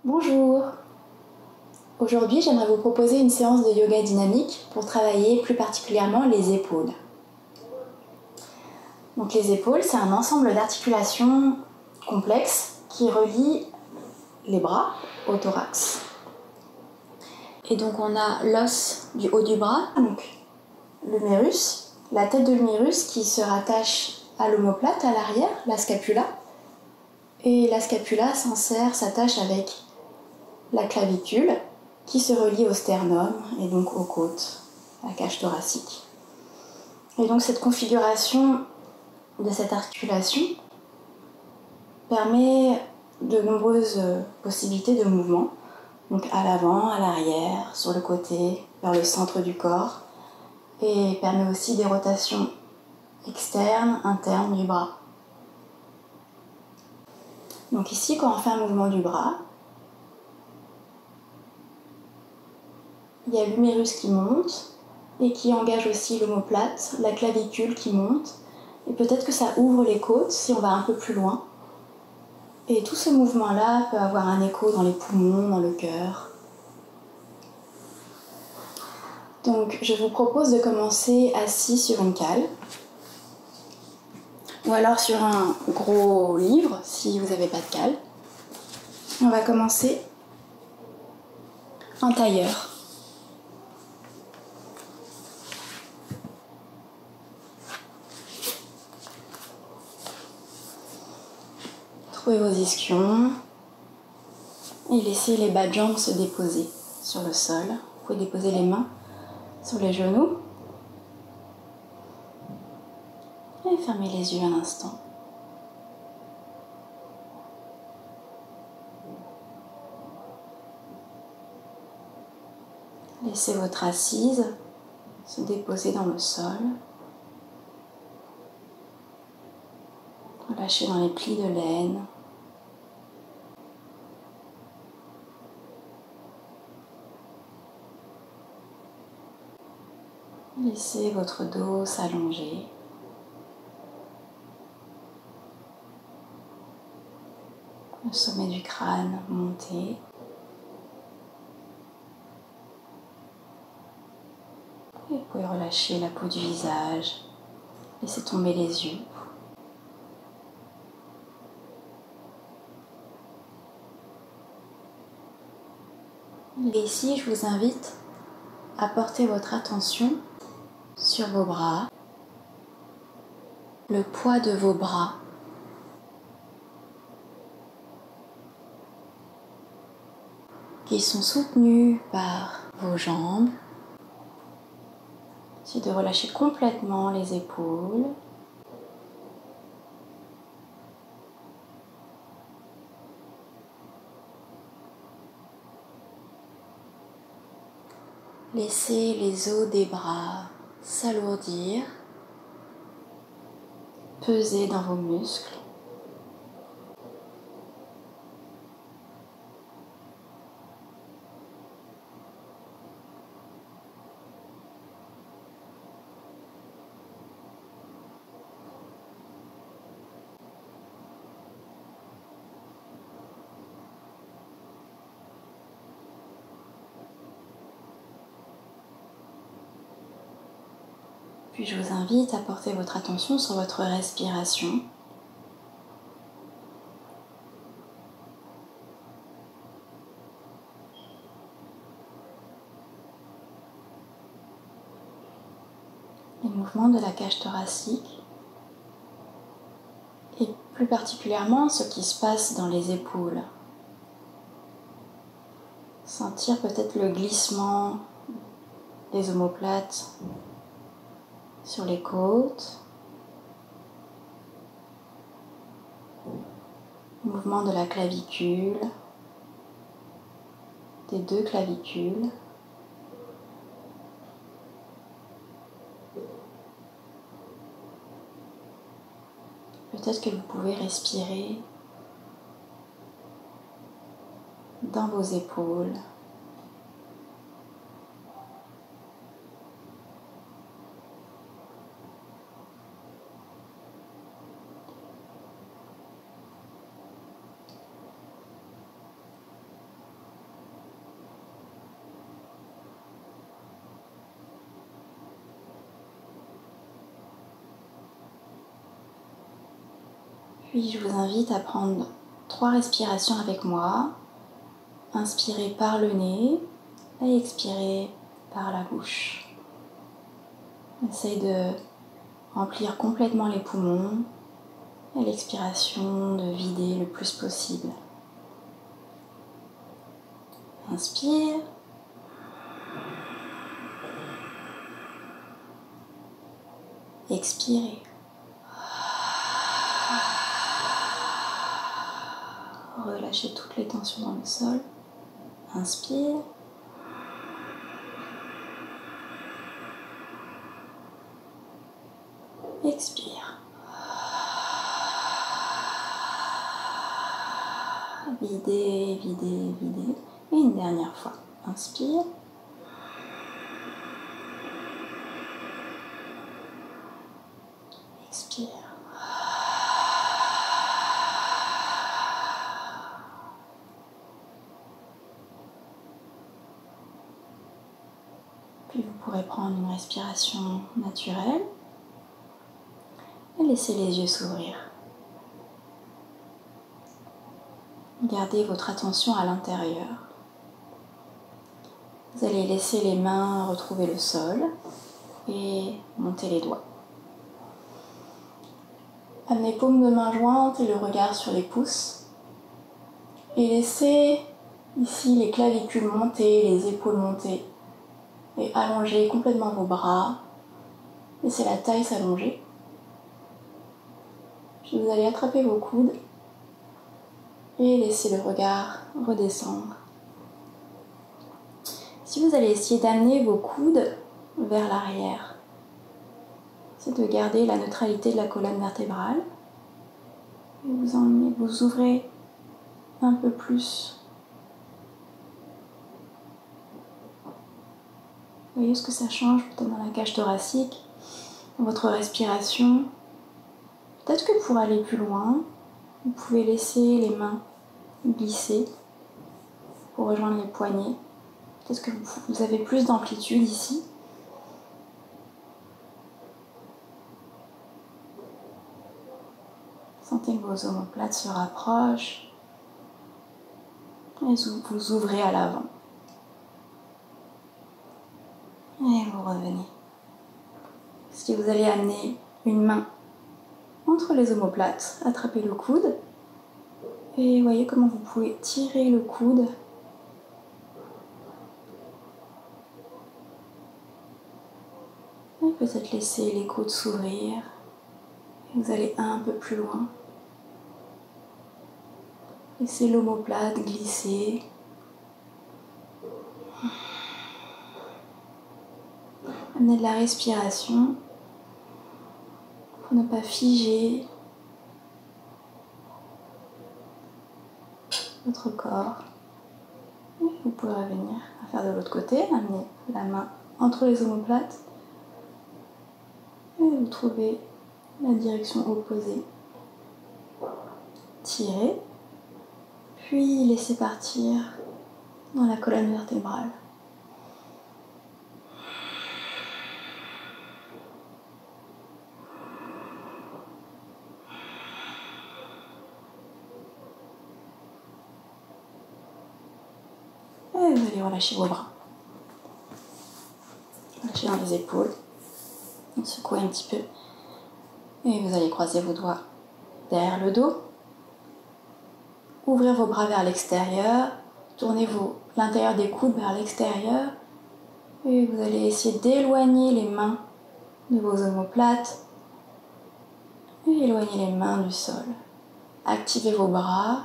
Bonjour. Aujourd'hui, j'aimerais vous proposer une séance de yoga dynamique pour travailler plus particulièrement les épaules. Donc les épaules, c'est un ensemble d'articulations complexes qui relient les bras au thorax. Et donc on a l'os du haut du bras, donc l'humérus, la tête de l'humérus qui se rattache à l'omoplate à l'arrière, la scapula. Et la scapula s'attache avec la clavicule qui se relie au sternum et donc aux côtes, à la cage thoracique. Et donc cette configuration de cette articulation permet de nombreuses possibilités de mouvement, donc à l'avant, à l'arrière, sur le côté, vers le centre du corps, et permet aussi des rotations externes, internes du bras. Donc ici, quand on fait un mouvement du bras, il y a l'humérus qui monte et qui engage aussi l'omoplate, la clavicule qui monte, et peut-être que ça ouvre les côtes si on va un peu plus loin. Et tout ce mouvement-là peut avoir un écho dans les poumons, dans le cœur. Donc je vous propose de commencer assis sur une cale, ou alors sur un gros livre si vous n'avez pas de cale. On va commencer en tailleur. Trouvez vos ischions et laissez les bas de jambes se déposer sur le sol. Vous pouvez déposer les mains sur les genoux et fermez les yeux un instant. Laissez votre assise se déposer dans le sol. Relâchez dans les plis de l'aine. Laissez votre dos s'allonger. Le sommet du crâne monter. Et vous pouvez relâcher la peau du visage. Laissez tomber les yeux. Et ici, je vous invite à porter votre attention sur vos bras, le poids de vos bras, qui sont soutenus par vos jambes. Essayez de relâcher complètement les épaules. Laissez les os des bras s'alourdir, peser dans vos muscles. Puis je vous invite à porter votre attention sur votre respiration. Les mouvements de la cage thoracique et plus particulièrement ce qui se passe dans les épaules. Sentir peut-être le glissement des omoplates sur les côtes, mouvement de la clavicule, des deux clavicules. Peut-être que vous pouvez respirer dans vos épaules. Puis je vous invite à prendre 3 respirations avec moi. Inspirez par le nez et expirez par la bouche. Essayez de remplir complètement les poumons et l'expiration de vider le plus possible. Inspire. Expirez. Relâchez toutes les tensions dans le sol. Inspire. Expire. Videz, videz, videz. Et une dernière fois. Inspire. Expire. Puis vous pourrez prendre une respiration naturelle et laisser les yeux s'ouvrir. Gardez votre attention à l'intérieur. Vous allez laisser les mains retrouver le sol et monter les doigts. Amenez paume de main jointe et le regard sur les pouces. Et laissez ici les clavicules monter, les épaules monter. Et allongez complètement vos bras. Laissez la taille s'allonger. Puis vous allez attraper vos coudes et laisser le regard redescendre. Si vous allez essayer d'amener vos coudes vers l'arrière, c'est de garder la neutralité de la colonne vertébrale. Et vous ouvrez un peu plus. Vous voyez ce que ça change peut-être dans la cage thoracique, dans votre respiration. Peut-être que pour aller plus loin, vous pouvez laisser les mains glisser pour rejoindre les poignets. Peut-être que vous avez plus d'amplitude ici. Sentez que vos omoplates se rapprochent et vous ouvrez à l'avant. Et vous revenez. Si vous allez amener une main entre les omoplates, attrapez le coude et voyez comment vous pouvez tirer le coude et peut-être laisser les côtes s'ouvrir. Et vous allez un peu plus loin. Laissez l'omoplate glisser. Amenez de la respiration pour ne pas figer votre corps. Et vous pouvez revenir à faire de l'autre côté. Amenez la main entre les omoplates et vous trouvez la direction opposée. Tirez, puis laissez partir dans la colonne vertébrale. Et vous allez relâcher vos bras. Relâchez dans les épaules. Secouez un petit peu. Et vous allez croiser vos doigts derrière le dos. Ouvrez vos bras vers l'extérieur. Tournez l'intérieur des coudes vers l'extérieur. Et vous allez essayer d'éloigner les mains de vos omoplates. Et éloignez les mains du sol. Activez vos bras.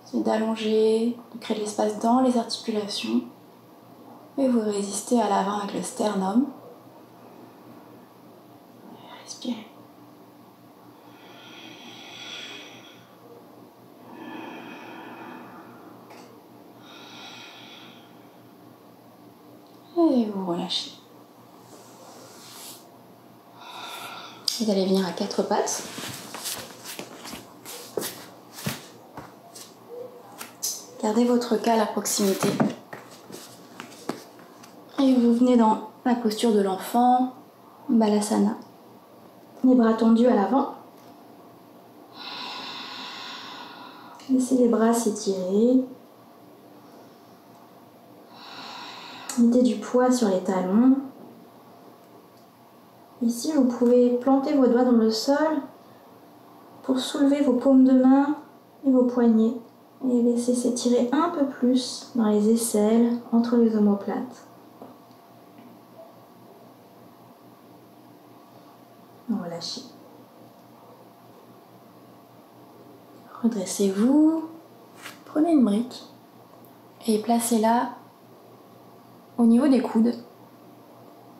Essayez d'allonger, de créer de l'espace dans les articulations. Et vous résistez à l'avant avec le sternum. Respirez. Et vous relâchez. Vous allez venir à 4 pattes. Gardez votre cale à proximité. Et vous venez dans la posture de l'enfant, Balasana. Les bras tendus à l'avant. Laissez les bras s'étirer. Mettez du poids sur les talons. Ici, vous pouvez planter vos doigts dans le sol pour soulever vos paumes de main et vos poignets et laisser s'étirer un peu plus dans les aisselles, entre les omoplates. Relâchez. Redressez-vous. Prenez une brique et placez-la au niveau des coudes.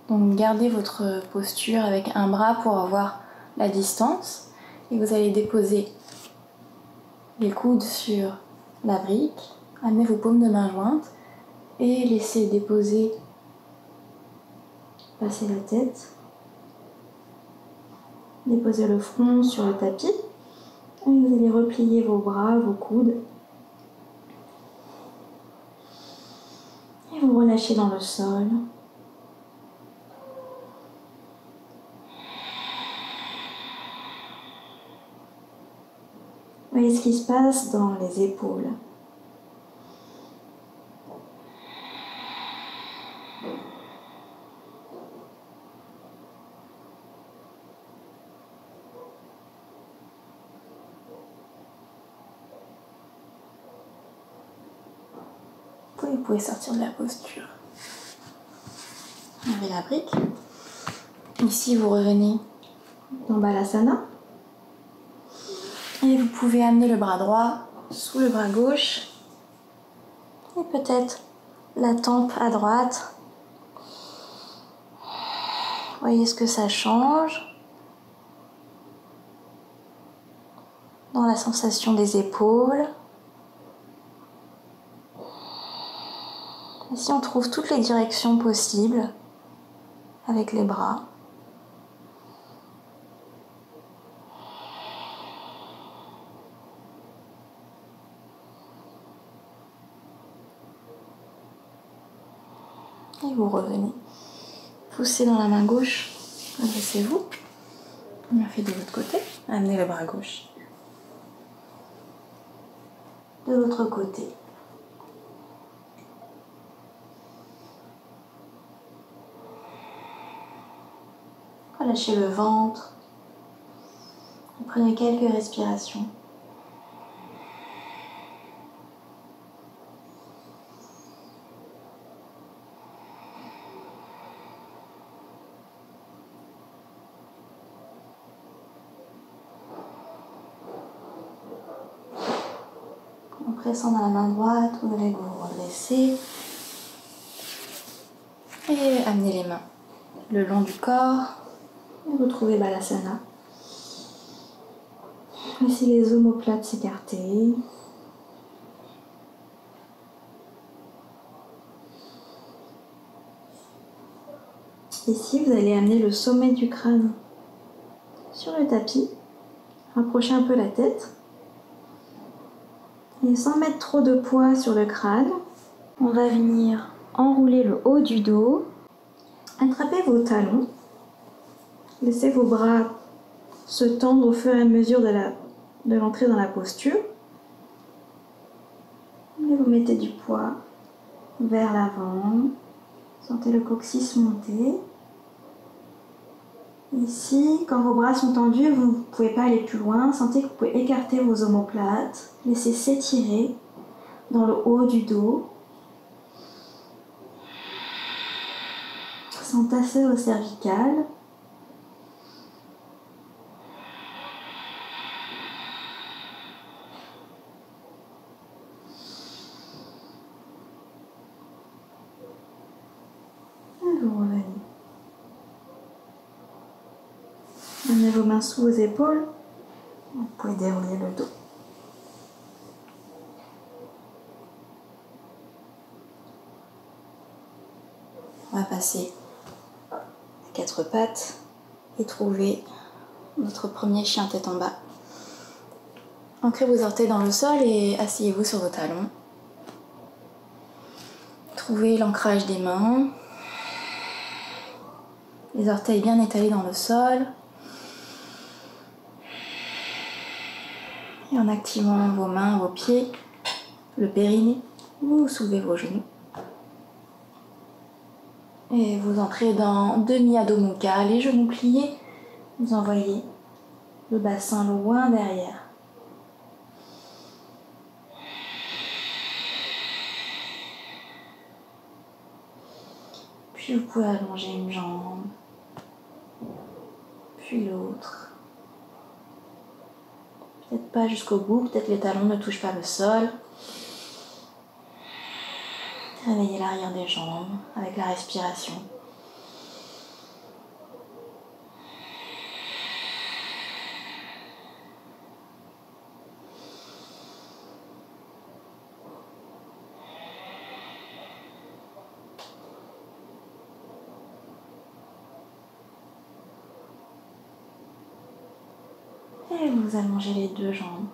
Donc gardez votre posture avec un bras pour avoir la distance et vous allez déposer les coudes sur la brique, amenez vos paumes de main jointes et laissez déposer, passer la tête, déposez le front sur le tapis et vous allez replier vos bras, vos coudes et vous relâchez dans le sol. Voyez ce qui se passe dans les épaules. Vous pouvez sortir de la posture. Enlevez la brique. Ici, vous revenez dans Balasana. Et vous pouvez amener le bras droit sous le bras gauche. Et peut-être la tempe à droite. Voyez ce que ça change. Dans la sensation des épaules. Ici, on trouve toutes les directions possibles avec les bras. Et vous revenez. Poussez dans la main gauche, redressez-vous. On fait de l'autre côté. Amenez le bras gauche. De l'autre côté. Relâchez le ventre. Prenez quelques respirations. En pressant dans la main droite, vous allez vous redresser et amener les mains le long du corps et retrouvez Balasana. Laissez les omoplates s'écarter. Ici, vous allez amener le sommet du crâne sur le tapis. Rapprochez un peu la tête. Et sans mettre trop de poids sur le crâne, on va venir enrouler le haut du dos. Attrapez vos talons. Laissez vos bras se tendre au fur et à mesure de l'entrée dans la posture. Et vous mettez du poids vers l'avant. Sentez le coccyx monter. Ici, quand vos bras sont tendus, vous ne pouvez pas aller plus loin. Sentez que vous pouvez écarter vos omoplates. Laissez s'étirer dans le haut du dos. S'entasser au cervical. Et vous revenez. Amenez vos mains sous vos épaules. Vous pouvez dérouler le dos. On va passer à quatre pattes et trouver notre premier chien tête en bas. Ancrez vos orteils dans le sol et asseyez-vous sur vos talons. Trouvez l'ancrage des mains. Les orteils bien étalés dans le sol. Et en activant vos mains, vos pieds, le périnée, vous soulevez vos genoux. Et vous entrez dans demi-Adho Mukha, les genoux pliés. Vous envoyez le bassin loin derrière. Puis vous pouvez allonger une jambe, puis l'autre. Peut-être pas jusqu'au bout, peut-être les talons ne touchent pas le sol. Réveillez l'arrière des jambes avec la respiration. Et vous allongez les deux jambes.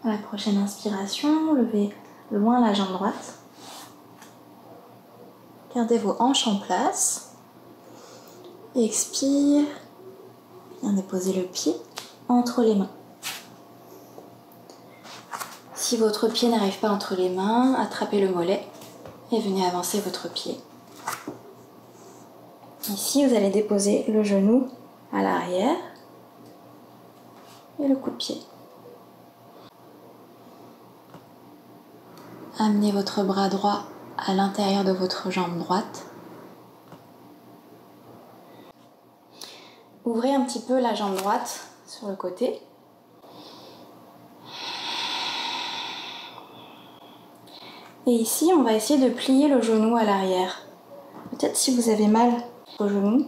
À la prochaine inspiration, levez loin la jambe droite. Gardez vos hanches en place. Expire. Bien déposer le pied entre les mains. Si votre pied n'arrive pas entre les mains, attrapez le mollet et venez avancer votre pied. Ici, vous allez déposer le genou à l'arrière et le coup de pied. Amenez votre bras droit à l'intérieur de votre jambe droite. Ouvrez un petit peu la jambe droite sur le côté. Et ici, on va essayer de plier le genou à l'arrière. Peut-être si vous avez mal au genou,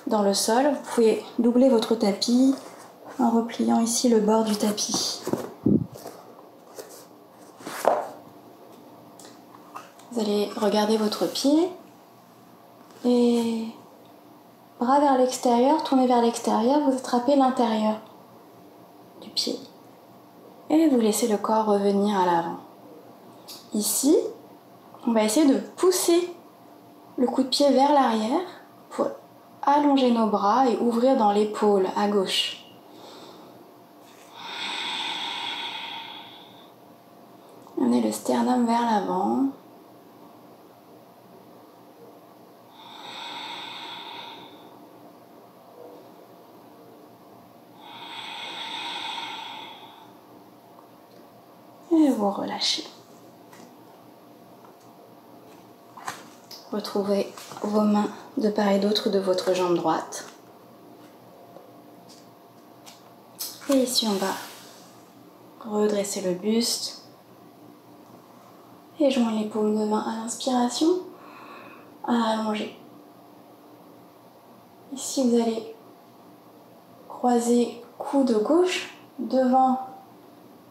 dans le sol, vous pouvez doubler votre tapis en repliant ici le bord du tapis. Vous allez regarder votre pied et bras vers l'extérieur, tournez vers l'extérieur, vous attrapez l'intérieur du pied. Et vous laissez le corps revenir à l'avant. Ici, on va essayer de pousser le coup de pied vers l'arrière pour allonger nos bras et ouvrir dans l'épaule à gauche. Amenez le sternum vers l'avant. Et vous relâchez. Retrouvez vos mains de part et d'autre de votre jambe droite. Et ici, on va redresser le buste et joindre les paumes de main à l'inspiration, à allonger. Ici, vous allez croiser coude gauche devant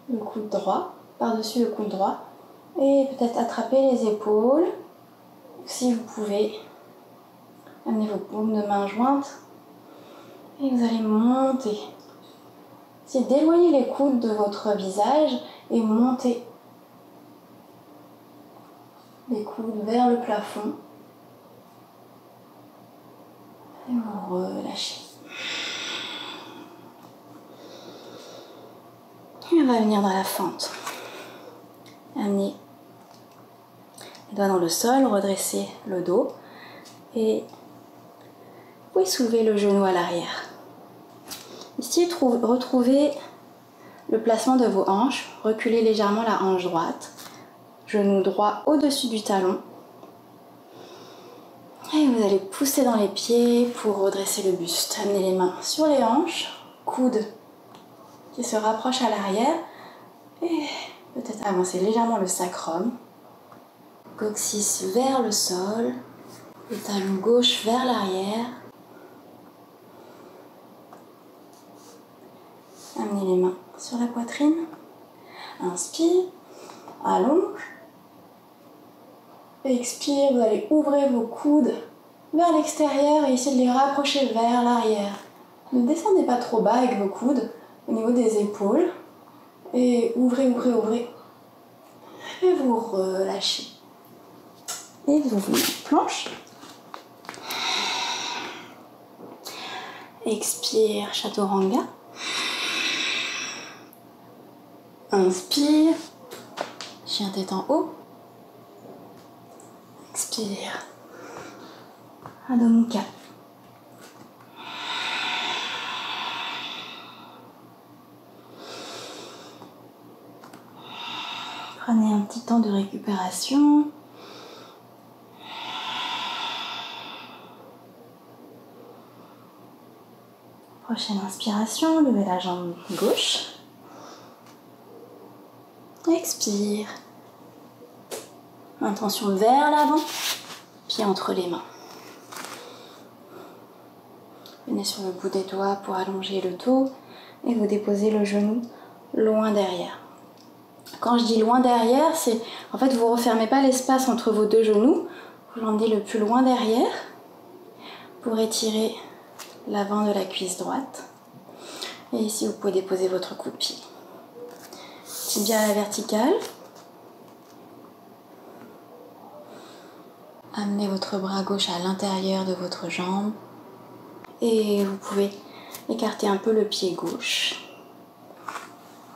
le coude droit, par-dessus le coude droit, et peut-être attraper les épaules. Si vous pouvez, amenez vos paumes de main jointes et vous allez monter. Essayez d'éloigner les coudes de votre visage et monter les coudes vers le plafond. Et vous relâchez. Et on va venir dans la fente. Amenez les doigts dans le sol, redressez le dos et vous pouvez soulever le genou à l'arrière. Ici, retrouvez le placement de vos hanches, reculez légèrement la hanche droite, genou droit au-dessus du talon. Et vous allez pousser dans les pieds pour redresser le buste. Amenez les mains sur les hanches, coudes qui se rapprochent à l'arrière et peut-être avancer légèrement le sacrum. Coccyx vers le sol, le talon gauche vers l'arrière. Amenez les mains sur la poitrine. Inspire, allonge. Expire, vous allez ouvrir vos coudes vers l'extérieur et essayer de les rapprocher vers l'arrière. Ne descendez pas trop bas avec vos coudes au niveau des épaules. Et ouvrez, ouvrez, ouvrez. Et vous relâchez. Et vous venez en planche. Expire, Chaturanga. Inspire, chien tête en haut. Expire, Adho Mukha. Prenez un petit temps de récupération. Prochaine inspiration, levez la jambe gauche. Expire. Intention vers l'avant, pied entre les mains. Venez sur le bout des doigts pour allonger le dos et vous déposez le genou loin derrière. Quand je dis loin derrière, c'est en fait vous ne refermez pas l'espace entre vos deux genoux, vous l'emmenez le plus loin derrière pour étirer l'avant de la cuisse droite. Et ici vous pouvez déposer votre coup de pied. Tibia à la verticale. Amenez votre bras gauche à l'intérieur de votre jambe. Et vous pouvez écarter un peu le pied gauche.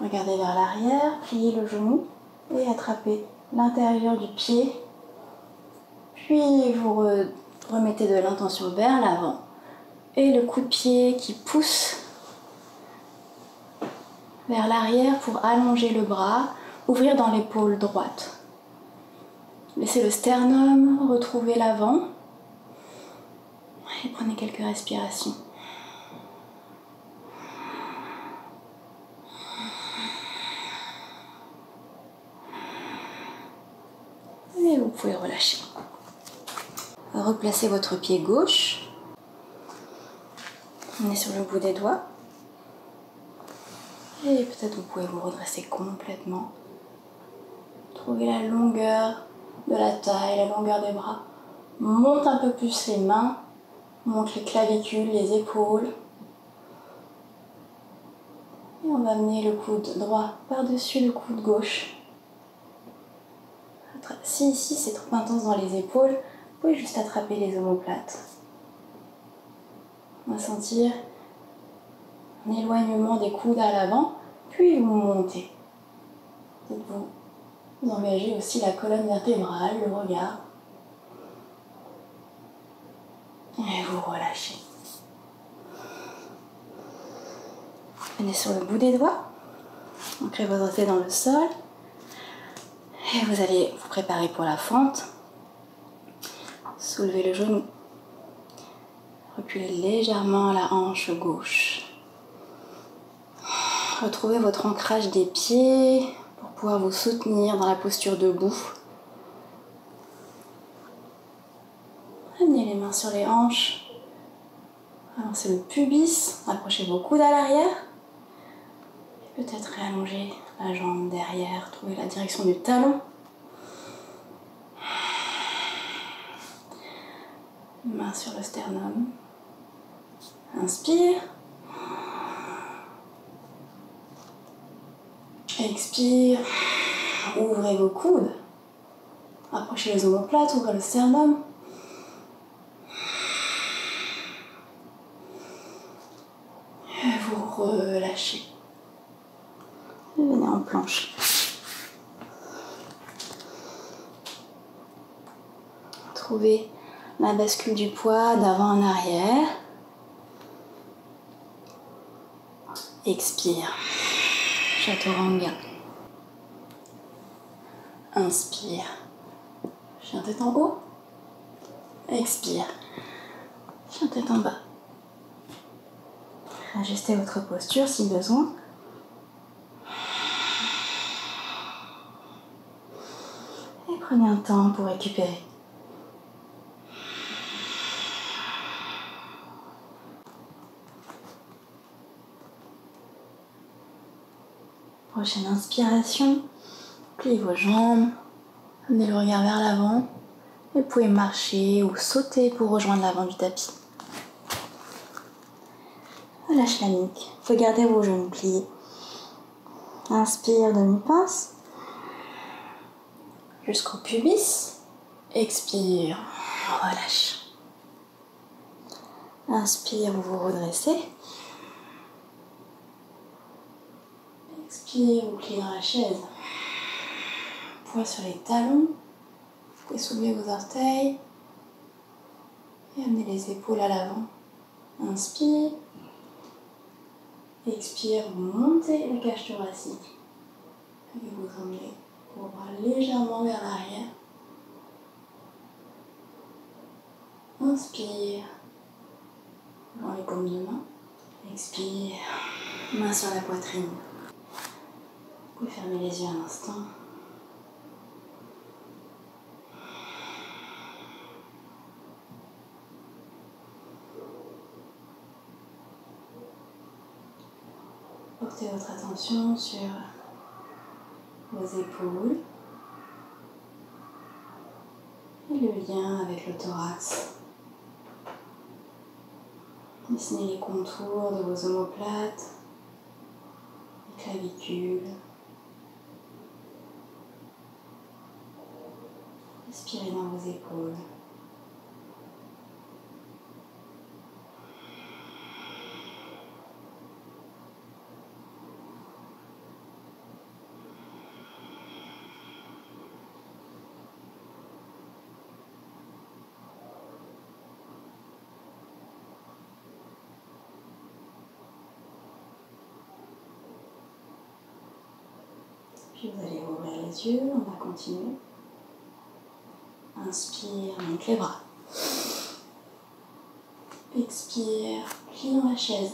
Regardez vers l'arrière, pliez le genou et attrapez l'intérieur du pied. Puis vous remettez de l'intention vers l'avant. Et le coup de pied qui pousse vers l'arrière pour allonger le bras, ouvrir dans l'épaule droite. Laissez le sternum retrouver l'avant. Et prenez quelques respirations. Et vous pouvez relâcher. Replacez votre pied gauche. On est sur le bout des doigts. Et peut-être vous pouvez vous redresser complètement. Trouvez la longueur de la taille, la longueur des bras. Monte un peu plus les mains. Monte les clavicules, les épaules. Et on va amener le coude droit par-dessus le coude gauche. Si ici c'est trop intense dans les épaules, vous pouvez juste attraper les omoplates. On va sentir un éloignement des coudes à l'avant, puis vous montez. Vous engagez aussi la colonne vertébrale, le regard. Et vous relâchez. Venez sur le bout des doigts. Ancrez votre tête dans le sol. Et vous allez vous préparer pour la fente. Soulevez le genou. Reculez légèrement la hanche gauche. Retrouvez votre ancrage des pieds pour pouvoir vous soutenir dans la posture debout. Amenez les mains sur les hanches. Avancez le pubis. Approchez vos coudes à l'arrière. Et peut-être réallonger la jambe derrière. Trouvez la direction du talon. Main sur le sternum. Inspire. Expire. Ouvrez vos coudes. Approchez les omoplates, ouvrez le sternum. Et vous relâchez. Et venez en planche. Trouvez la bascule du poids d'avant en arrière. Expire. Chaturanga. Inspire. Chien tête en haut. Expire. Chien tête en bas. Ajustez votre posture si besoin. Et prenez un temps pour récupérer. Prochaine inspiration, pliez vos jambes, amenez le regard vers l'avant et vous pouvez marcher ou sauter pour rejoindre l'avant du tapis. Relâchez la nuque, vous pouvez garder vos genoux pliés. Inspire, demi-pince, jusqu'au pubis. Expire, relâche. Inspire, vous vous redressez. Expire, vous pliez dans la chaise. Poids sur les talons. Vous pouvez soulever vos orteils. Et amener les épaules à l'avant. Inspire. Expire, vous montez la cage thoracique. Et vous emmenez vos bras légèrement vers l'arrière. Inspire. Dans les paumes de main. Expire. Main sur la poitrine. Vous pouvez fermer les yeux un instant. Portez votre attention sur vos épaules et le lien avec le thorax. Dessinez les contours de vos omoplates, les clavicules. Respirez dans vos épaules. Puis vous allez ouvrir les yeux, on va continuer. Inspire, monte les bras. Expire, plie dans la chaise.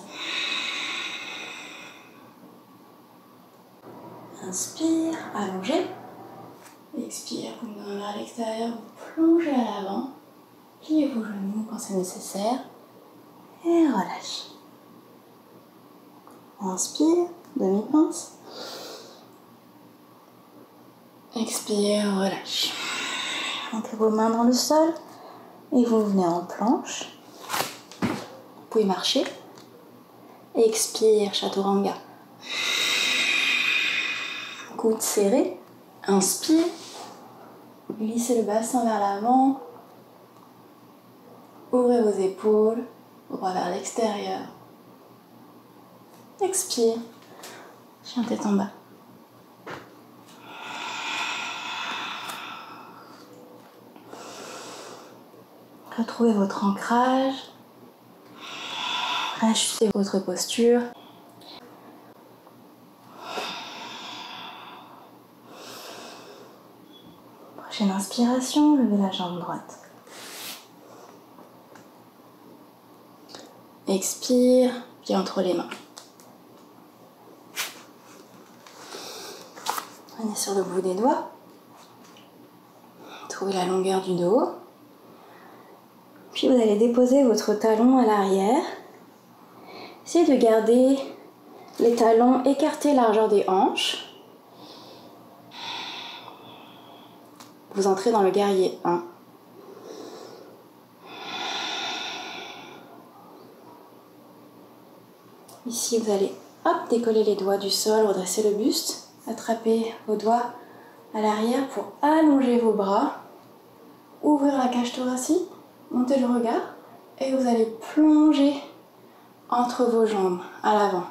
Inspire, allongez. Expire, vous menez vers l'extérieur, vous plongez à l'avant. Pliez vos genoux quand c'est nécessaire. Et relâchez. Inspire, demi-pince. Expire, relâche. Entrez vos mains dans le sol et vous venez en planche. Vous pouvez marcher. Expire, chaturanga. Coude serré. Inspire. Glissez le bassin vers l'avant. Ouvrez vos épaules. Bras vers l'extérieur. Expire. Chien tête en bas. Retrouvez votre ancrage. Rajustez votre posture. Prochaine inspiration, levez la jambe droite. Expire, pied entre les mains. Prenez sur le bout des doigts. Trouvez la longueur du dos. Puis vous allez déposer votre talon à l'arrière. Essayez de garder les talons écartés largeur des hanches. Vous entrez dans le guerrier 1. Ici, vous allez décoller les doigts du sol, redresser le buste, attraper vos doigts à l'arrière pour allonger vos bras, ouvrir la cage thoracique, monter le regard et vous allez plonger entre vos jambes à l'avant.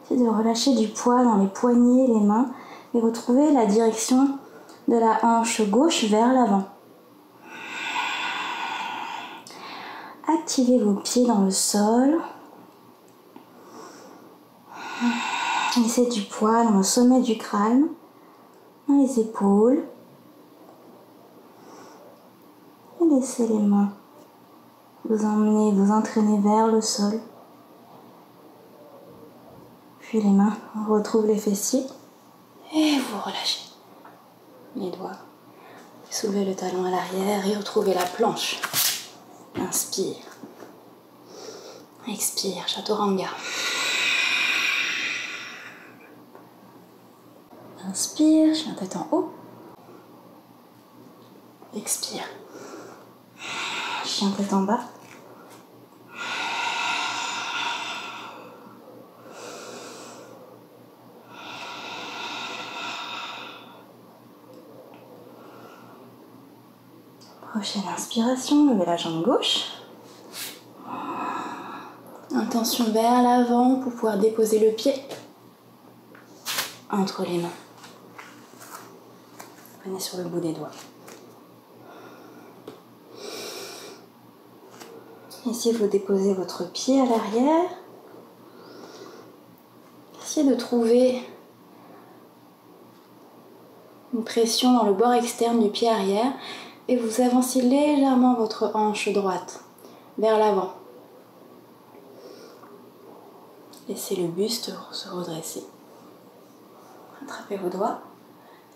Essayez de relâcher du poids dans les poignets, les mains et retrouvez la direction de la hanche gauche vers l'avant. Activez vos pieds dans le sol. Laissez du poids dans le sommet du crâne, dans les épaules. Et laissez les mains vous emmener, vous entraîner vers le sol. Puis les mains retrouvent les fessiers. Et vous relâchez les doigts. Soulevez le talon à l'arrière et retrouvez la planche. Inspire. Expire, chaturanga. Inspire, chien tête en haut. Expire. Chien tête en bas. Prochaine inspiration, levez la jambe gauche. Intention vers l'avant pour pouvoir déposer le pied entre les mains. Prenez sur le bout des doigts. Ici, vous déposez votre pied à l'arrière. Essayez de trouver une pression dans le bord externe du pied arrière et vous avancez légèrement votre hanche droite vers l'avant. Laissez le buste se redresser. Attrapez vos doigts.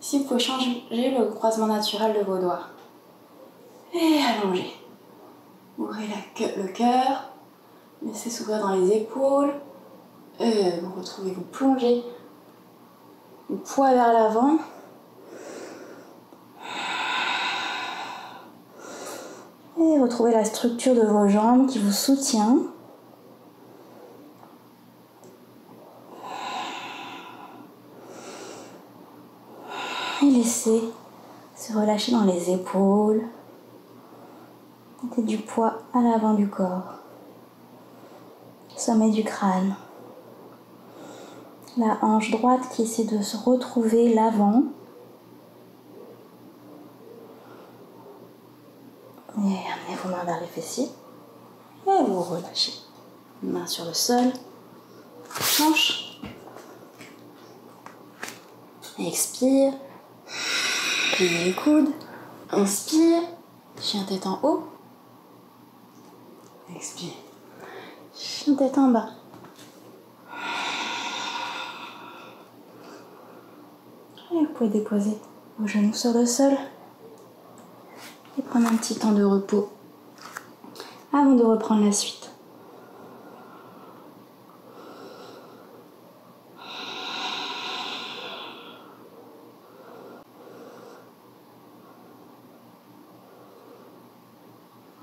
Ici, vous pouvez changer le croisement naturel de vos doigts. Et allongez. Ouvrez le cœur. Laissez s'ouvrir dans les épaules. Vous retrouvez, vous plongez le poids vers l'avant. Et retrouvez la structure de vos jambes qui vous soutient. Et laissez se relâcher dans les épaules. Mettez du poids à l'avant du corps. Sommet du crâne. La hanche droite qui essaie de se retrouver l'avant. Et amenez vos mains vers les fessiers. Et vous relâchez. Main sur le sol. Hanche. Expire. Pliez les coudes. Inspire. Chien tête en haut. Expire. Chien tête en bas. Et vous pouvez déposer vos genoux sur le sol. Et prendre un petit temps de repos avant de reprendre la suite.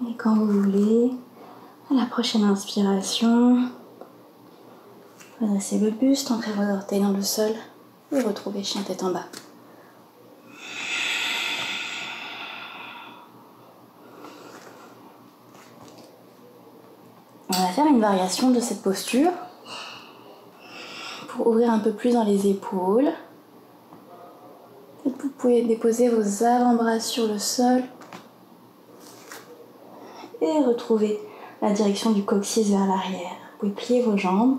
Et quand vous voulez, à la prochaine inspiration, redressez le buste, entrez vos orteils dans le sol et retrouvez chien tête en bas. On va faire une variation de cette posture pour ouvrir un peu plus dans les épaules. Vous pouvez déposer vos avant-bras sur le sol et retrouver la direction du coccyx vers l'arrière. Vous pouvez plier vos jambes,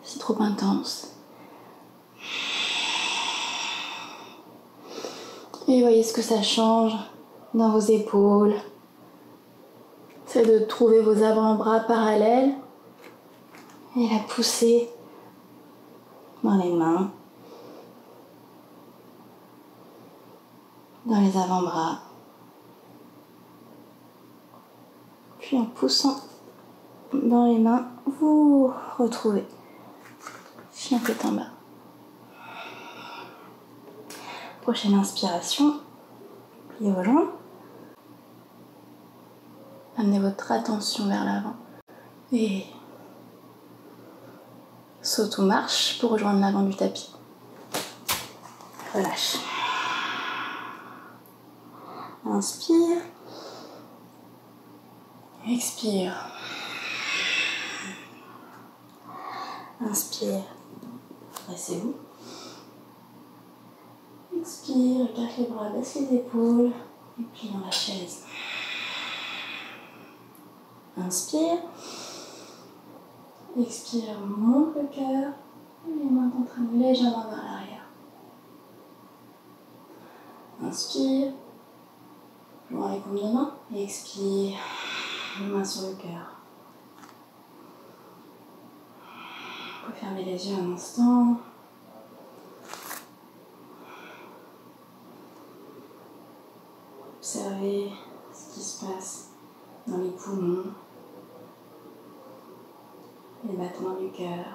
c'est trop intense. Et voyez ce que ça change dans vos épaules. C'est de trouver vos avant-bras parallèles et la pousser dans les mains, dans les avant-bras. Puis en poussant dans les mains, vous retrouvez chien tête en bas. Prochaine inspiration, pliez vos jambes. Amenez votre attention vers l'avant et saute ou marche pour rejoindre l'avant du tapis. Relâche. Inspire. Expire. Inspire. Dressez-vous. Expire, écarte les bras, baisse les épaules et plie dans la chaise. Inspire. Expire, monte le cœur et les mains t'entraînent légèrement vers l'arrière. Inspire, joins les paumes de main et expire, les mains sur le cœur. Vous pouvez fermer les yeux un instant. Observez ce qui se passe dans les poumons, les battements du cœur.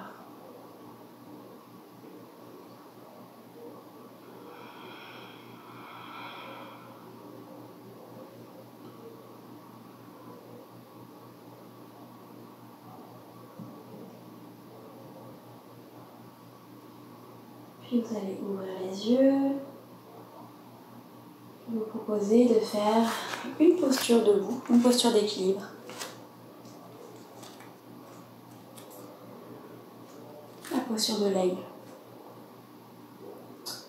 Puis vous allez ouvrir les yeux. Vous proposer de faire une posture debout, une posture d'équilibre. La posture de l'aigle.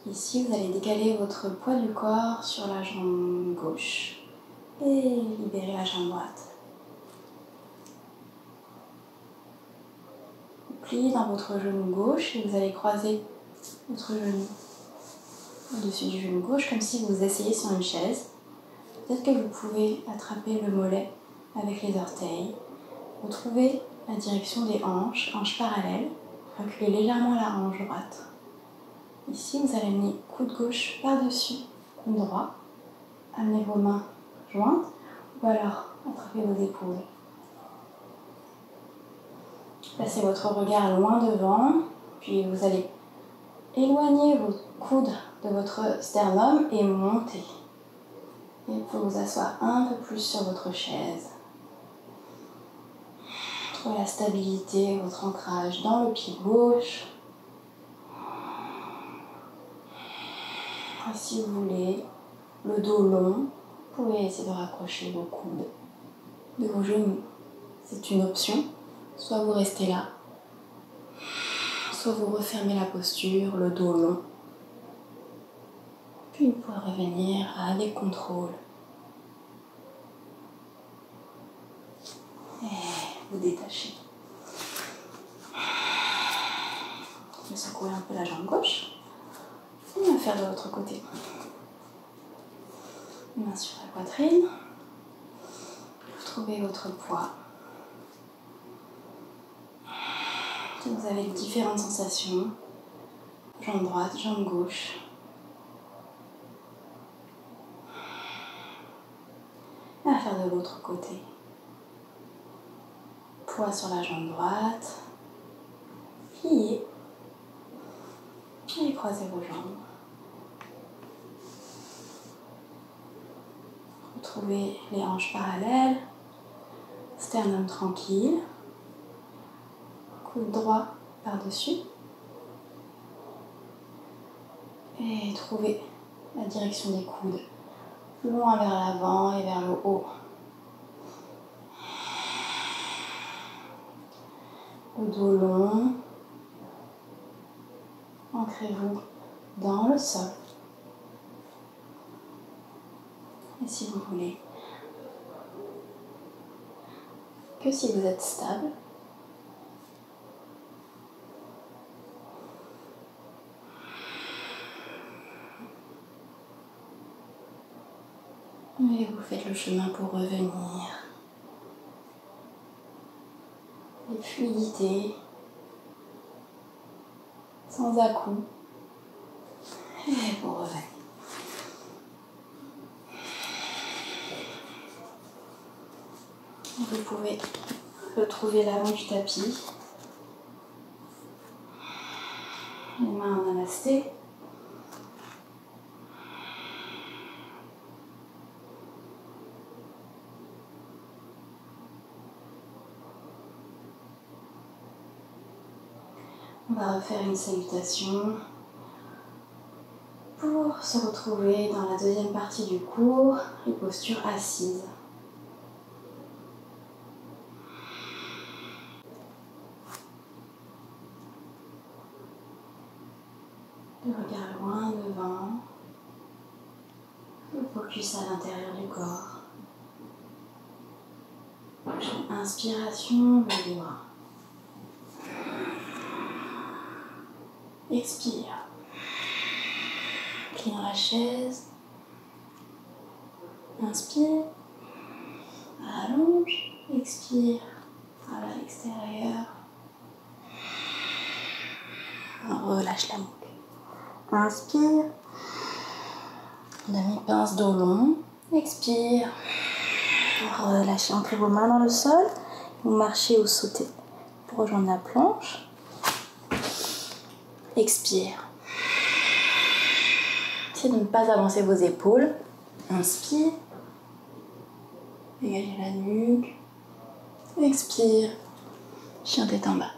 Ici, vous allez décaler votre poids du corps sur la jambe gauche et libérer la jambe droite. Vous pliez dans votre genou gauche et vous allez croiser votre genou au-dessus du genou gauche comme si vous asseyez sur une chaise. Peut-être que vous pouvez attraper le mollet avec les orteils. Retrouvez la direction des hanches, hanches parallèles. Reculez légèrement la hanche droite. Ici, vous allez amener coude gauche par-dessus coude droit. Amenez vos mains jointes ou alors attrapez vos épaules. Placez votre regard loin devant, puis vous allez éloigner vos coudes de votre sternum et monter. Et vous pouvez vous asseoir un peu plus sur votre chaise. Trouvez la stabilité, votre ancrage dans le pied gauche. Et si vous voulez, le dos long, vous pouvez essayer de rapprocher vos coudes de vos genoux. C'est une option. Soit vous restez là, soit vous refermez la posture, le dos long. Puis vous pouvez revenir avec contrôle. Et vous détachez. Vous secouez un peu la jambe gauche. Et on va faire de l'autre côté. Main sur la poitrine. Retrouvez votre poids. Vous avez différentes sensations. Jambe droite, jambe gauche. Et on va faire de l'autre côté. Poids sur la jambe droite. Pliez. Et croisez vos jambes. Retrouvez les hanches parallèles. Sternum tranquille. Coude droit par-dessus. Et trouvez la direction des coudes. Loin vers l'avant et vers le haut. Le dos long. Ancrez-vous dans le sol. Et si vous voulez, que si vous êtes stable, et vous faites le chemin pour revenir. Et fluidité, sans à-coups, et vous revenez. Vous pouvez retrouver l'avant du tapis, les mains en namasté. On va refaire une salutation pour se retrouver dans la deuxième partie du cours, les postures assises. Le regard loin devant, le focus à l'intérieur du corps. Inspiration, levez les bras. Expire. Plie dans la chaise. Inspire. Allonge. Expire. À l'extérieur. Relâche la nuque. Inspire. Demi-pince dos long. Expire. Relâchez, ancrez vos mains dans le sol. Vous marchez ou sautez pour rejoindre la planche. Expire. Essayez de ne pas avancer vos épaules. Inspire. Dégagez la nuque. Expire. Chien tête en bas.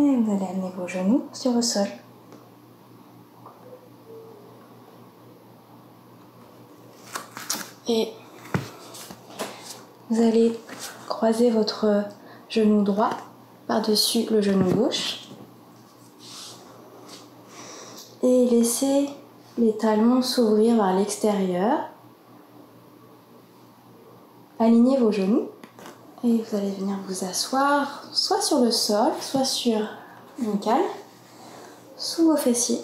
Et vous allez amener vos genoux sur le sol. Et vous allez croiser votre genou droit par-dessus le genou gauche. Et laissez les talons s'ouvrir vers l'extérieur. Alignez vos genoux. Et vous allez venir vous asseoir soit sur le sol, soit sur une cale, sous vos fessiers.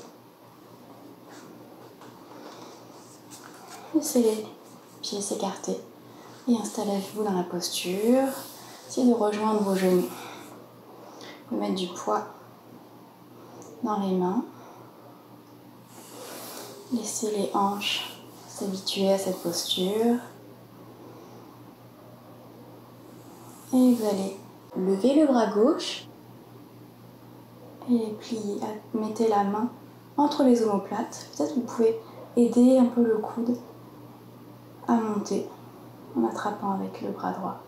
Laissez les pieds s'écarter et installez-vous dans la posture. Essayez de rejoindre vos genoux. Vous pouvez mettre du poids dans les mains. Laissez les hanches s'habituer à cette posture. Et vous allez lever le bras gauche et les plier. Mettez la main entre les omoplates. Peut-être vous pouvez aider un peu le coude à monter en attrapant avec le bras droit.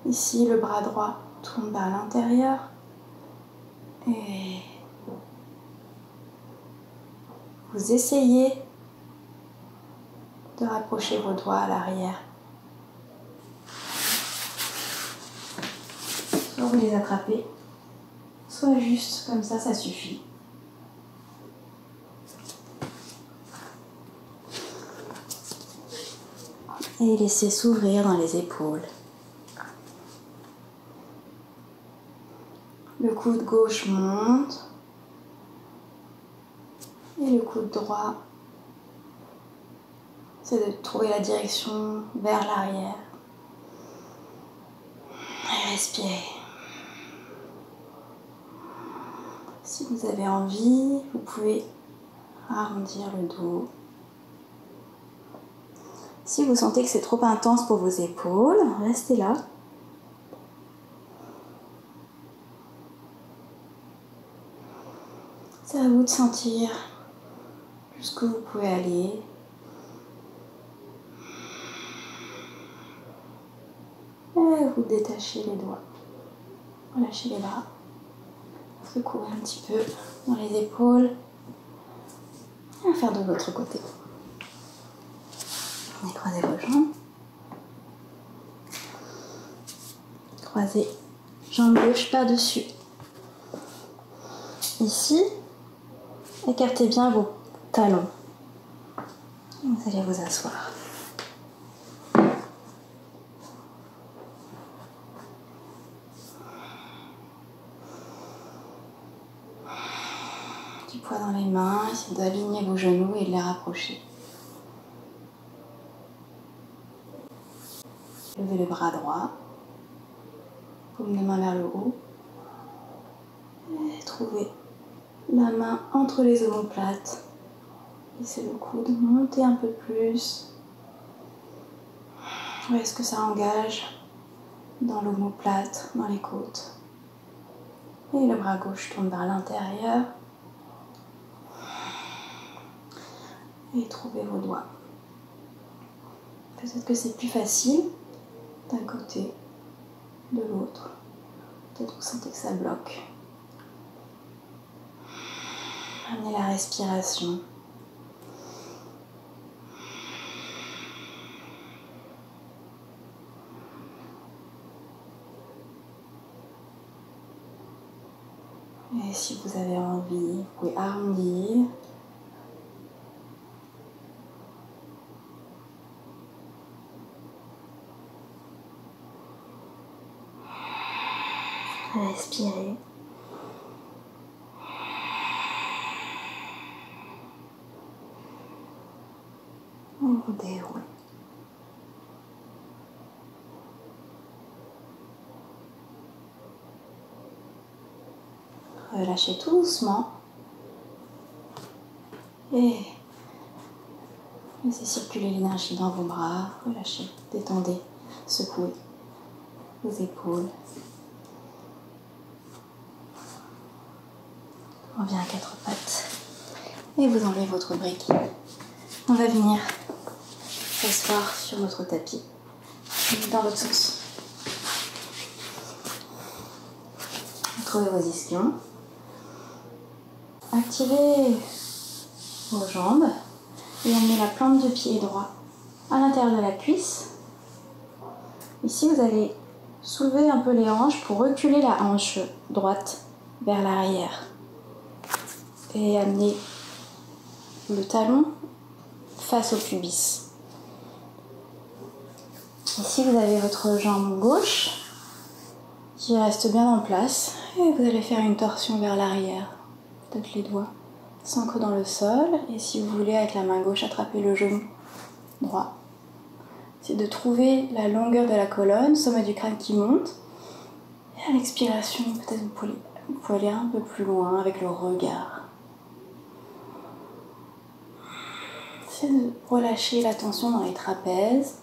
Ici, le bras droit tourne vers l'intérieur et vous essayez de rapprocher vos doigts à l'arrière. Soit vous les attrapez, soit juste comme ça suffit. Et laissez s'ouvrir dans les épaules. Le coude gauche monte et le coude droit, c'est de trouver la direction vers l'arrière. Et respirez. Si vous avez envie, vous pouvez arrondir le dos. Si vous sentez que c'est trop intense pour vos épaules, restez là. C'est à vous de sentir jusqu'où vous pouvez aller. Et vous détachez les doigts. Relâchez les bras. Secouez un petit peu dans les épaules. Et à faire de l'autre côté. Et croisez vos jambes. Croisez jambe gauche par-dessus. Ici, écartez bien vos talons. Vous allez vous asseoir. Du poids dans les mains, essayez d'aligner vos genoux et de les rapprocher. Levez le bras droit, paume de main vers le haut. Et trouvez la main entre les omoplates. Laissez le coude monter un peu plus. Où est-ce que ça engage dans l'omoplate, dans les côtes. Et le bras gauche tourne vers l'intérieur. Et trouvez vos doigts. Peut-être que c'est plus facile d'un côté, de l'autre. Peut-être que vous sentez que ça bloque. Amenez la respiration. Et si vous avez envie, vous pouvez arrondir. Respirez. On vous déroule. Relâchez tout doucement. Et laissez circuler l'énergie dans vos bras. Relâchez, détendez, secouez vos épaules. On revient à quatre pattes. Et vous enlevez votre brique. On va venir s'asseoir sur notre tapis. Dans l'autre sens. Trouvez vos ischions. Activez vos jambes et emmenez la plante de pied droit à l'intérieur de la cuisse. Ici, vous allez soulever un peu les hanches pour reculer la hanche droite vers l'arrière et amener le talon face au pubis. Ici, vous avez votre jambe gauche qui reste bien en place et vous allez faire une torsion vers l'arrière. Peut-être les doigts s'ancrent dans le sol et si vous voulez, avec la main gauche, attraper le genou droit. C'est de trouver la longueur de la colonne, sommet du crâne qui monte. Et à l'expiration, peut-être vous pouvez aller un peu plus loin avec le regard. Essayez de relâcher la tension dans les trapèzes.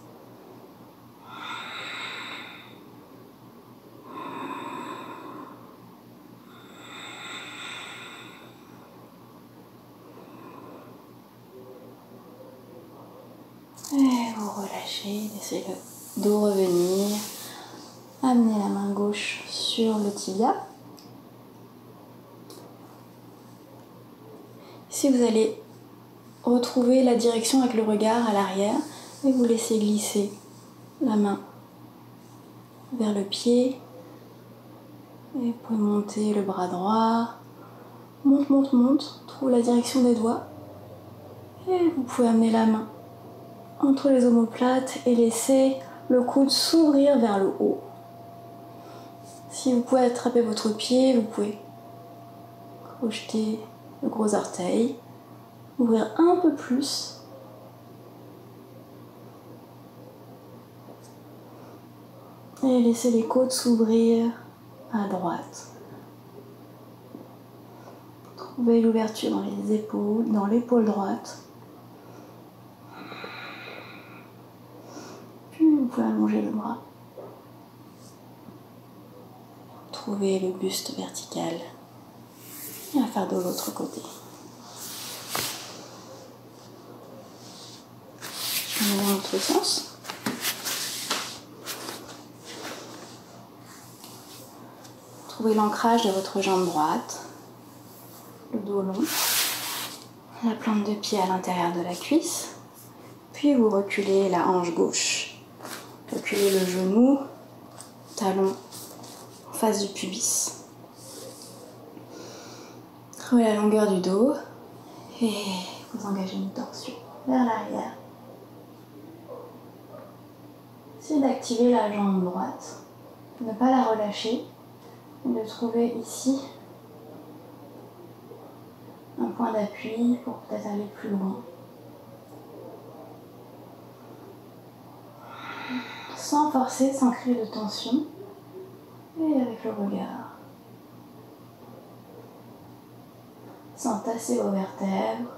Et vous relâchez, laissez le dos revenir. Amenez la main gauche sur le tibia. Ici, vous allez retrouver la direction avec le regard à l'arrière et vous laissez glisser la main vers le pied. Et vous pouvez monter le bras droit. Monte, monte, monte. Trouve la direction des doigts. Et vous pouvez amener la main entre les omoplates et laisser le coude s'ouvrir vers le haut. Si vous pouvez attraper votre pied, vous pouvez crocheter le gros orteil, ouvrir un peu plus. Et laisser les côtes s'ouvrir à droite. Trouvez l'ouverture dans les épaules, dans l'épaule droite. Puis vous pouvez allonger le bras. Trouvez le buste vertical. Et à faire de l'autre côté. Je vais dans l'autre sens. Trouvez l'ancrage de votre jambe droite. Le dos long. La plante de pied à l'intérieur de la cuisse. Puis vous reculez la hanche gauche. Reculez le genou, talon en face du pubis. Trouvez la longueur du dos et vous engagez une torsion vers l'arrière. Essayez d'activer la jambe droite, ne pas la relâcher, et de trouver ici un point d'appui pour peut-être aller plus loin. Sans forcer, sans créer de tension, et avec le regard. Sans tasser vos vertèbres.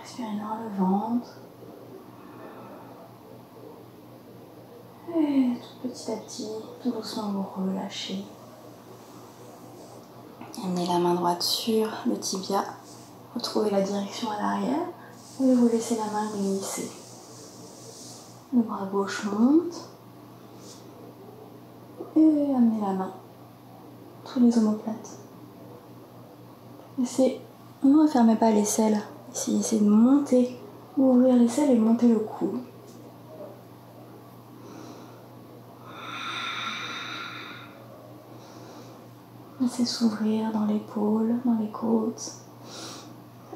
Respirez dans le ventre. Et tout petit à petit, tout doucement vous relâchez. Amenez la main droite sur le tibia. Retrouvez la direction à l'arrière. Et vous laissez la main glisser. Le bras gauche monte. Et amenez la main tous les omoplates. Ne refermez pas l'aisselle. Ici, essayez de monter, ouvrir l'aisselle et monter le cou. Laissez s'ouvrir dans l'épaule, dans les côtes.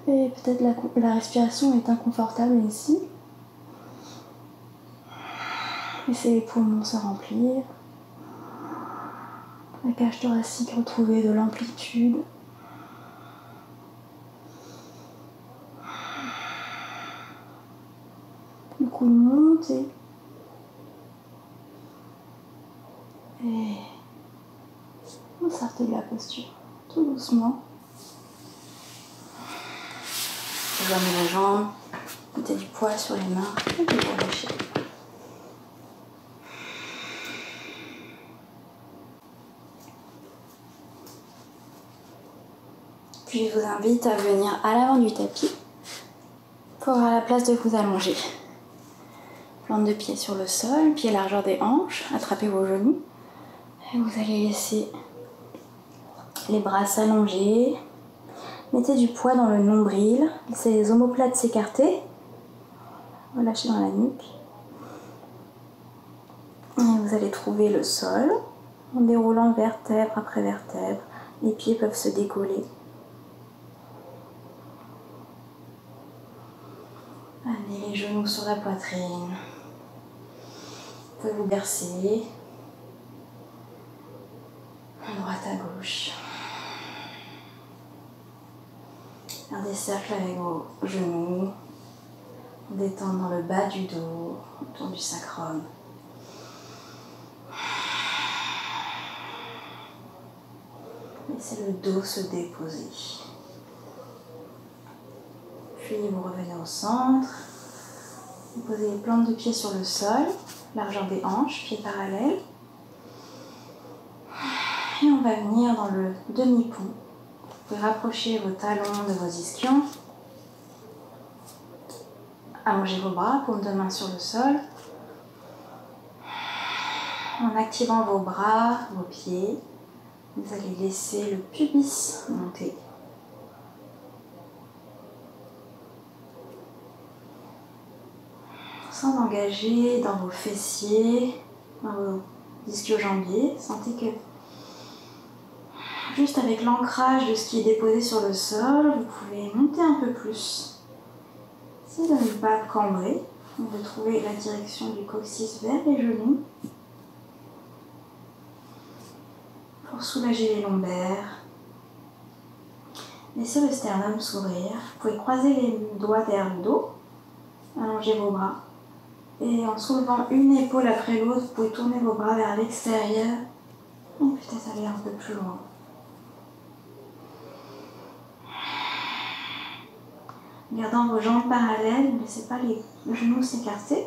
Et peut-être la respiration est inconfortable ici. Laissez les poumons se remplir. La cage thoracique retrouver de l'amplitude. Le coude monter. Et vous sortez de la posture tout doucement. Vous amenez la jambe, mettez du poids sur les mains et vous relâchez. Puis je vous invite à venir à l'avant du tapis pour avoir la place de vous allonger. Plante de pied sur le sol, pied largeur des hanches, attrapez vos genoux. Et vous allez laisser les bras s'allonger. Mettez du poids dans le nombril, laissez les omoplates s'écarter. Relâchez dans la nuque. Et vous allez trouver le sol en déroulant vertèbre après vertèbre. Les pieds peuvent se décoller. Amenez les genoux sur la poitrine. Vous pouvez vous bercer. À droite à gauche. Faire des cercles avec vos genoux. Détendre le bas du dos, autour du sacrum. Laissez le dos se déposer. Puis vous revenez au centre. Vous posez les plantes de pied sur le sol, largeur des hanches, pieds parallèles. Et on va venir dans le demi-pont. Vous pouvez rapprocher vos talons de vos ischions. Allongez vos bras, paume de main sur le sol. En activant vos bras, vos pieds, vous allez laisser le pubis monter. Sans engager dans vos fessiers, dans vos ischio-jambiers. Sentez que juste avec l'ancrage de ce qui est déposé sur le sol, vous pouvez monter un peu plus. Essayez de ne pas cambrer, de trouver la direction du coccyx vers les genoux. Pour soulager les lombaires. Laissez le sternum s'ouvrir. Vous pouvez croiser les doigts derrière le dos. Allongez vos bras. Et en soulevant une épaule après l'autre, vous pouvez tourner vos bras vers l'extérieur. Et peut-être aller un peu plus loin. Gardant vos jambes parallèles, ne laissez pas les genoux s'écarter.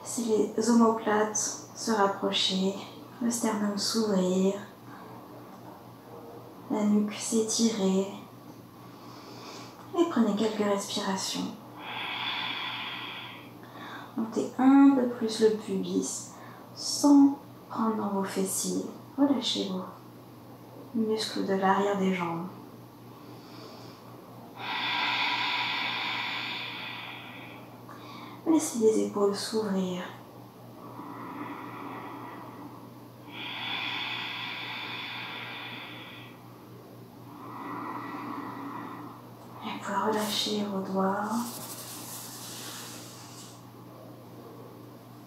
Laissez les omoplates se rapprocher, le sternum s'ouvrir, la nuque s'étirer. Et prenez quelques respirations. Montez un peu plus le pubis sans prendre dans vos fessiers. Relâchez vos muscles de l'arrière des jambes. Laissez les épaules s'ouvrir. Et vous pouvez relâcher vos doigts.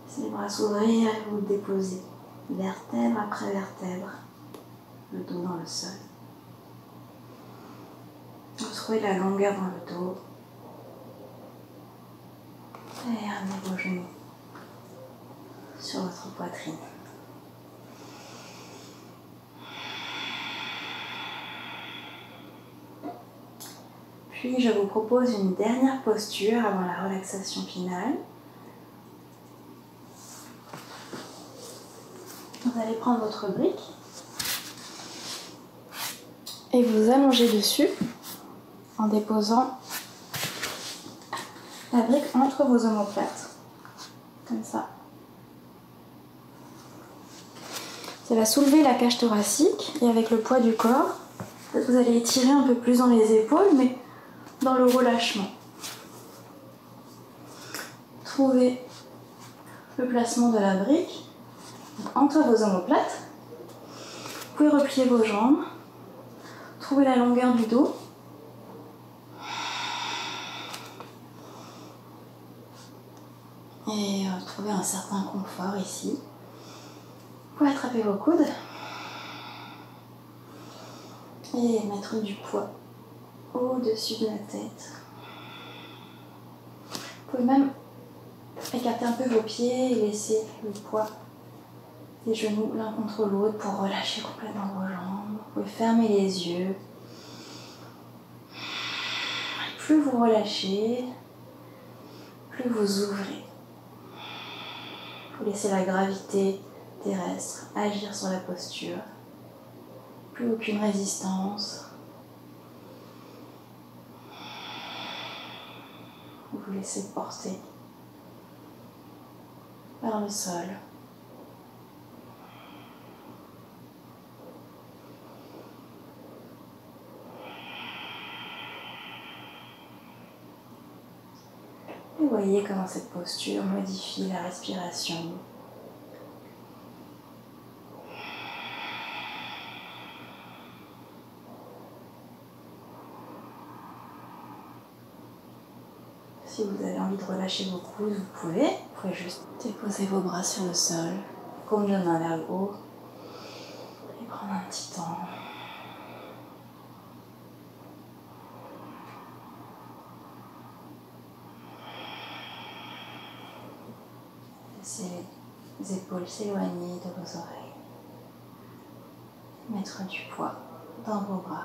Laissez les bras s'ouvrir et vous déposez vertèbre après vertèbre, le dos dans le sol. Retrouvez la longueur dans le dos. Et ramenez vos genoux sur votre poitrine. Puis je vous propose une dernière posture avant la relaxation finale. Vous allez prendre votre brique et vous allongez dessus en déposant la brique entre vos omoplates, comme ça. Ça va soulever la cage thoracique et avec le poids du corps, vous allez étirer un peu plus dans les épaules, mais dans le relâchement. Trouvez le placement de la brique entre vos omoplates. Vous pouvez replier vos jambes, trouver la longueur du dos. Et trouver un certain confort ici. Vous pouvez attraper vos coudes et mettre du poids au-dessus de la tête. Vous pouvez même écarter un peu vos pieds et laisser le poids des genoux l'un contre l'autre pour relâcher complètement vos jambes. Vous pouvez fermer les yeux. Plus vous relâchez, plus vous ouvrez. Vous laissez la gravité terrestre agir sur la posture. Plus aucune résistance. Vous vous laissez porter par le sol. Et voyez comment cette posture modifie la respiration. Si vous avez envie de relâcher vos coudes, vous pouvez juste déposer vos bras sur le sol, paume de main vers le haut, et prendre un petit temps. Laissez les épaules s'éloigner de vos oreilles. Mettre du poids dans vos bras.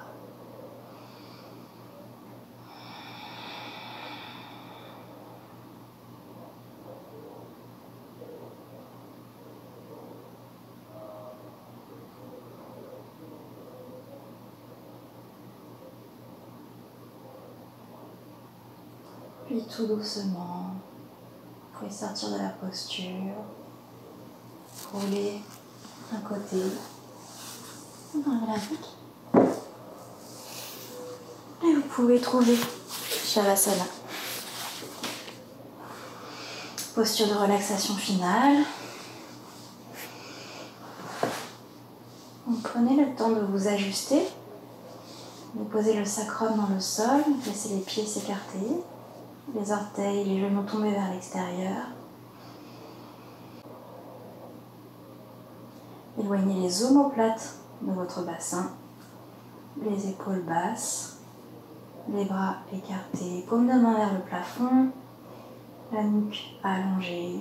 Puis tout doucement, vous pouvez sortir de la posture, rouler d'un côté, dans l'Olympique. Et vous pouvez trouver Shavasana. Posture de relaxation finale. Donc prenez le temps de vous ajuster. Vous posez le sacrum dans le sol, laissez les pieds s'écarter. Les orteils, les genoux tombés vers l'extérieur. Éloignez les omoplates de votre bassin, les épaules basses, les bras écartés, paume de main vers le plafond, la nuque allongée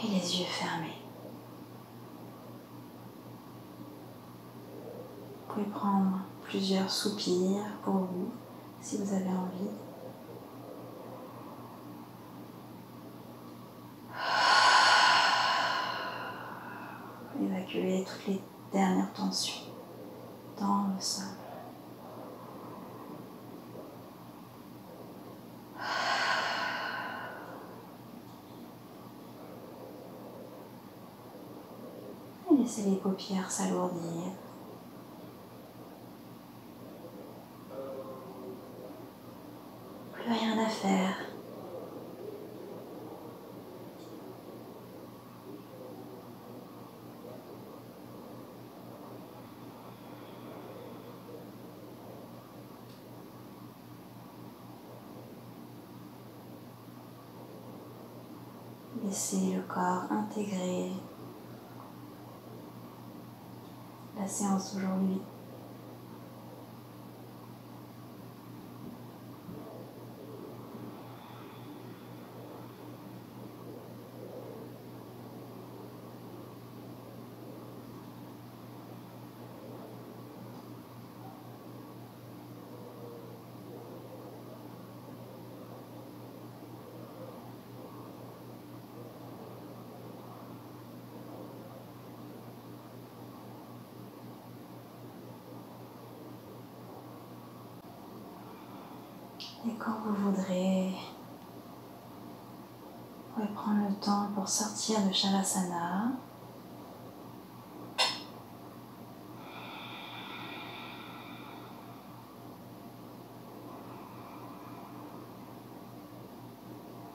et les yeux fermés. Vous pouvez prendre plusieurs soupirs pour vous, si vous avez envie. Évacuer toutes les dernières tensions dans le sol. Et laissez les paupières s'alourdir. Plus rien à faire. Laissez le corps intégrer la séance d'aujourd'hui. Et quand vous voudrez, vous pouvez prendre le temps pour sortir de Shavasana.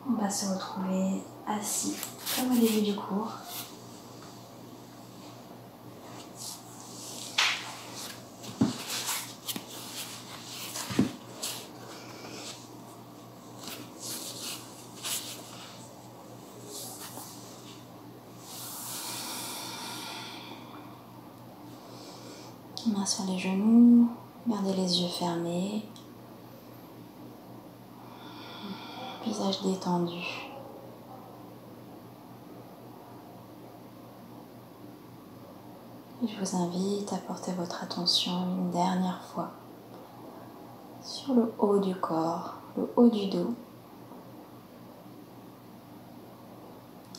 On va se retrouver assis comme au début du cours. Mains sur les genoux, gardez les yeux fermés, visage détendu. Et je vous invite à porter votre attention une dernière fois sur le haut du corps, le haut du dos,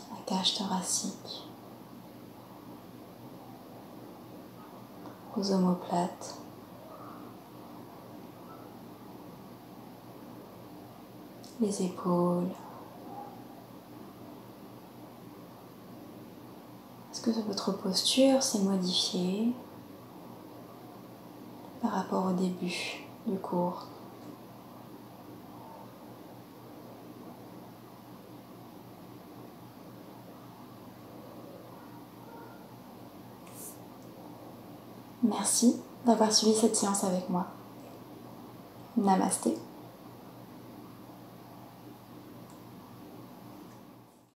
la cage thoracique. aux omoplates. Les épaules. Est-ce que votre posture s'est modifiée par rapport au début du cours? Merci d'avoir suivi cette séance avec moi. Namasté.